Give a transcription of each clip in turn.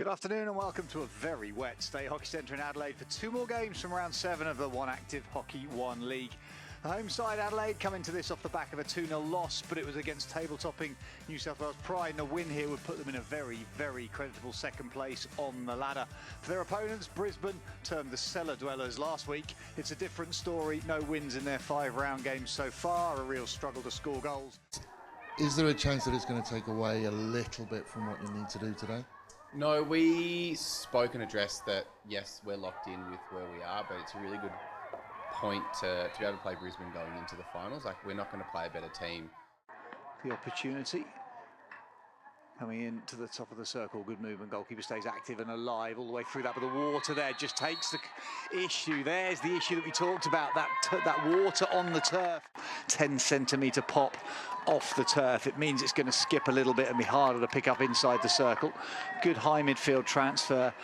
Good afternoon and welcome to a very wet State Hockey Centre in Adelaide for two more games from round 7 of the One Active Hockey 1 League. The home side Adelaide coming to this off the back of a 2-0 loss, but it was against table-topping New South Wales Pride, and a win here would put them in a very, very creditable second place on the ladder. For their opponents, Brisbane, termed the cellar dwellers last week, it's a different story. No wins in their 5 round games so far, a real struggle to score goals. Is there a chance that it's going to take away a little bit from what you need to do today? No, we spoke and addressed that, yes, we're locked in with where we are, but it's a really good point to be able to play Brisbane going into the finals. Like, we're not going to play a better team. The opportunity coming in to the top of the circle, good movement, goalkeeper stays active and alive all the way through that, but the water there just takes the issue. There's the issue that we talked about, that water on the turf. 10 centimetre pop off the turf. It means it's going to skip a little bit and be harder to pick up inside the circle. Good high midfield transfer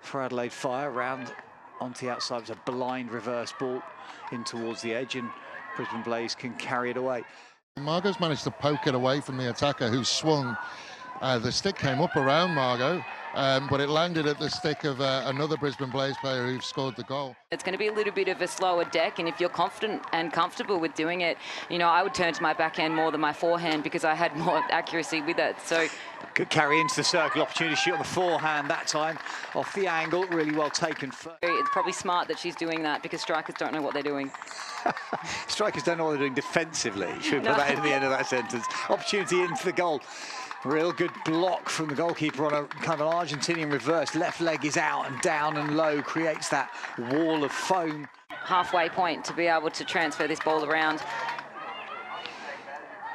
for Adelaide Fire, round onto the outside. It's a blind reverse ball in towards the edge, and Brisbane Blaze can carry it away. Margot's managed to poke it away from the attacker who swung. The stick came up around Margot, but it landed at the stick of another Brisbane Blaze player who scored the goal. It's going to be a little bit of a slower deck, and if you're confident and comfortable with doing it, you know, I would turn to my backhand more than my forehand because I had more accuracy with it. So good carry into the circle, opportunity to shoot on the forehand that time, off the angle, really well taken. It's probably smart that she's doing that because strikers don't know what they're doing. Strikers don't know what they're doing defensively. Should we put that in the end of that sentence? Opportunity into the goal. Real good block from the goalkeeper on a kind of an Argentinian reverse. Left leg is out and down and low, creates that wall of foam. Halfway point to be able to transfer this ball around.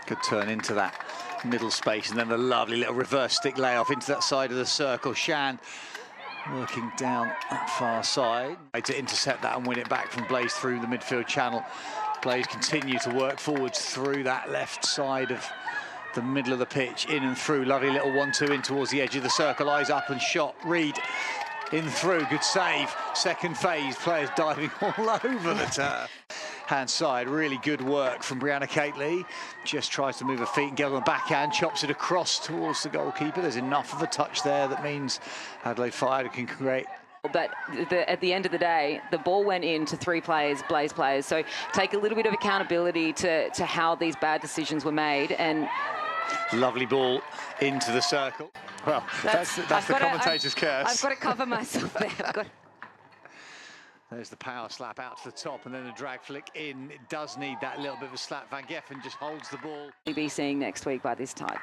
Good turn into that middle space, and then the lovely little reverse stick layoff into that side of the circle. Shan working down that far side to intercept that and win it back from Blaze through the midfield channel. Blaze continue to work forwards through that left side of the middle of the pitch, in and through. Lovely little 1-2 in towards the edge of the circle. Eyes up and shot. Reed in through. Good save. Second phase. Players diving all over the turf. Hand side, really good work from Brianna Cately. Just tries to move her feet and get on the backhand, chops it across towards the goalkeeper. There's enough of a touch there that means Adelaide Fire can create. But at the end of the day, the ball went into 3 players, Blaze players. So take a little bit of accountability to how these bad decisions were made. And lovely ball into the circle. Well, that's the commentator's curse. I've got to cover myself there. There's the power slap out to the top and then a drag flick in. It does need that little bit of a slap. Van Geffen just holds the ball. We'll be seeing next week by this time.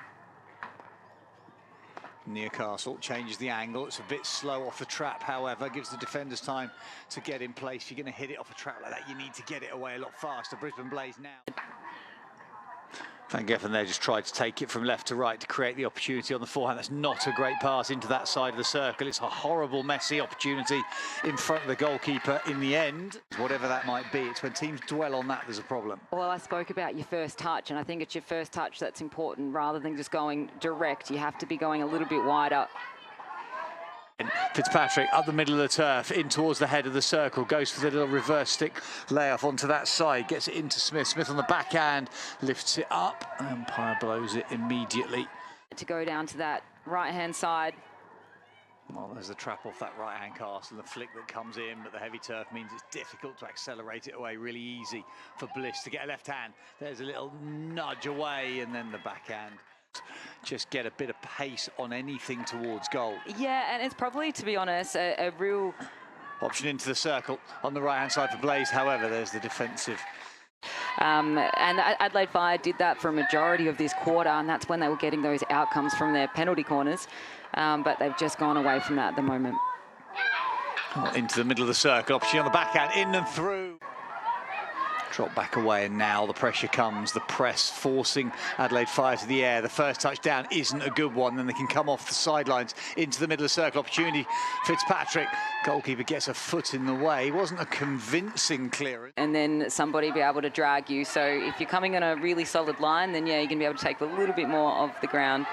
Newcastle changes the angle. It's a bit slow off the trap, however, gives the defenders time to get in place. If you're going to hit it off a trap like that, you need to get it away a lot faster. Brisbane Blaze now. Van Geffen there just tried to take it from left to right to create the opportunity on the forehand. That's not a great pass into that side of the circle. It's a horrible, messy opportunity in front of the goalkeeper in the end. Whatever that might be, it's when teams dwell on that there's a problem. Well, I spoke about your first touch, and I think it's your first touch that's important rather than just going direct. You have to be going a little bit wider. And Fitzpatrick up the middle of the turf, in towards the head of the circle, goes for the little reverse stick layoff onto that side, gets it into Smith. Smith on the backhand, lifts it up, umpire blows it immediately. To go down to that right-hand side. Well, there's the trap off that right-hand cast and the flick that comes in, but the heavy turf means it's difficult to accelerate it away. Really easy for Bliss to get a left hand. There's a little nudge away, and then the backhand. Just get a bit of pace on anything towards goal. Yeah, and it's probably, to be honest, a real option into the circle on the right-hand side for Blaze. However, there's the defensive. And Adelaide Fire did that for a majority of this quarter, and that's when they were getting those outcomes from their penalty corners. But they've just gone away from that at the moment. Into the middle of the circle, opportunity on the backhand, in and through. Drop back away, and now the pressure comes. The press forcing Adelaide Fire to the air. The first touchdown isn't a good one. Then they can come off the sidelines into the middle of the circle. Opportunity, Fitzpatrick. Goalkeeper gets a foot in the way. It wasn't a convincing clearance. And then somebody be able to drag you. So if you're coming on a really solid line, then yeah, you're going to be able to take a little bit more of the ground.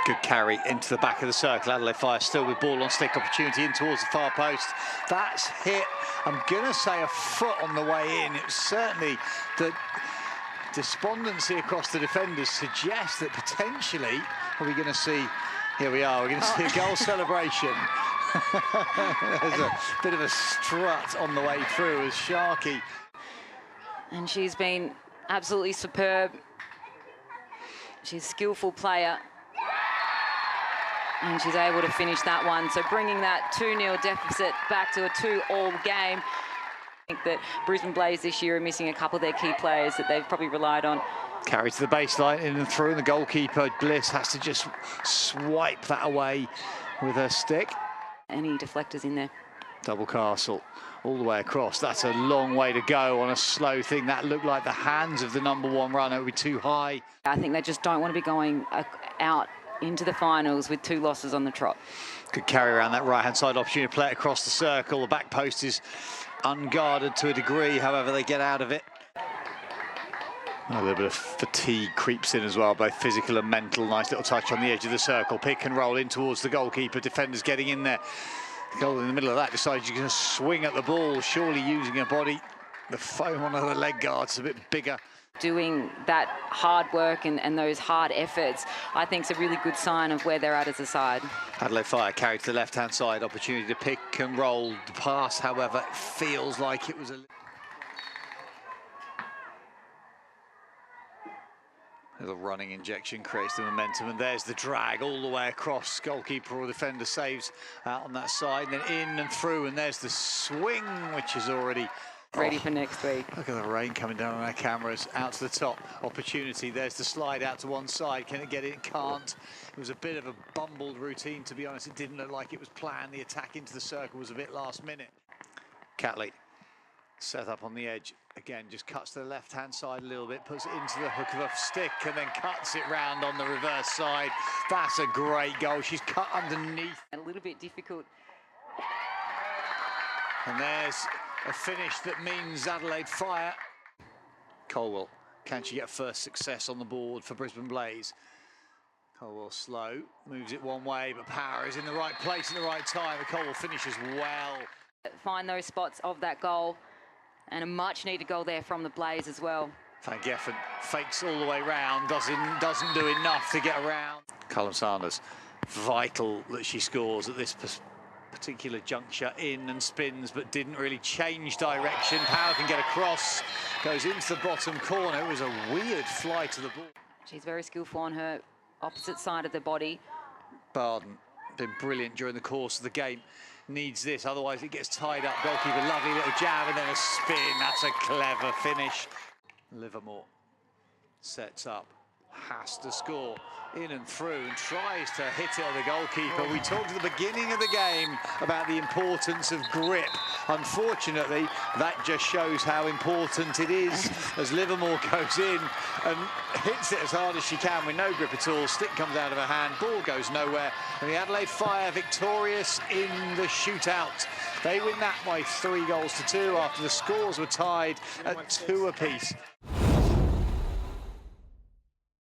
Good carry into the back of the circle. Adelaide Fire still with ball on stick, opportunity in towards the far post. That's hit, I'm going to say, a foot on the way in. It was certainly the despondency across the defenders suggests that potentially are we going to see Here we are, we're going to see a goal celebration. There's a bit of a strut on the way through as Sharkey. And she's been absolutely superb. She's a skillful player. And she's able to finish that one. So bringing that 2-0 deficit back to a 2-all game. I think that Brisbane Blaze this year are missing a couple of their key players that they've probably relied on. Carry to the baseline, in and through, and the goalkeeper, Bliss, has to just swipe that away with her stick. Any deflectors in there? Double Castle all the way across. That's a long way to go on a slow thing. That looked like the hands of the #1 runner. It would be too high. I think they just don't want to be going out into the finals with 2 losses on the trot. Good carry around that right-hand side opportunity to play it across the circle. The back post is unguarded to a degree, however they get out of it. A little bit of fatigue creeps in as well, both physical and mental. Nice little touch on the edge of the circle. Pick and roll in towards the goalkeeper. Defenders getting in there. The goal in the middle of that decides you're going to swing at the ball, surely using her body. The foam on the leg guard's a bit bigger. Doing that hard work and those hard efforts, I think is a really good sign of where they're at as a side. Adelaide Fire carried to the left-hand side. Opportunity to pick and roll. The pass, however, feels like it was a... little running injection creates the momentum, and there's the drag all the way across. Goalkeeper or defender saves out on that side, and then in and through, and there's the swing, which is already ready for next week. Look at the rain coming down on our cameras. Out to the top, opportunity. There's the slide out to one side. Can it get it? It can't. It was a bit of a bumbled routine, to be honest. It didn't look like it was planned. The attack into the circle was a bit last minute. Catley set up on the edge. Again, just cuts to the left-hand side a little bit, puts it into the hook of a stick, and then cuts it round on the reverse side. That's a great goal. She's cut underneath. A little bit difficult. And there's a finish that means Adelaide Fire. Colwell, can she get first success on the board for Brisbane Blaze? Colwell slow, moves it one way, but Power is in the right place at the right time. And Colwell finishes well. Find those spots of that goal. And a much-needed goal there from the Blaze as well. Van Geffen fakes all the way round, doesn't do enough to get around. Callum Sanders, vital that she scores at this particular juncture, in and spins, but didn't really change direction. Power can get across, goes into the bottom corner. It was a weird fly to the ball. She's very skillful on her opposite side of the body. Barden, been brilliant during the course of the game. Needs this, otherwise it gets tied up. Goalkeeper, lovely little jab and then a spin. That's a clever finish. Livermore sets up, has to score, in and through, and tries to hit it at the goalkeeper. We talked at the beginning of the game about the importance of grip. Unfortunately, that just shows how important it is as Livermore goes in and hits it as hard as she can with no grip at all. Stick comes out of her hand, ball goes nowhere, and the Adelaide Fire victorious in the shootout. They win that by 3 goals to 2 after the scores were tied at 2 apiece.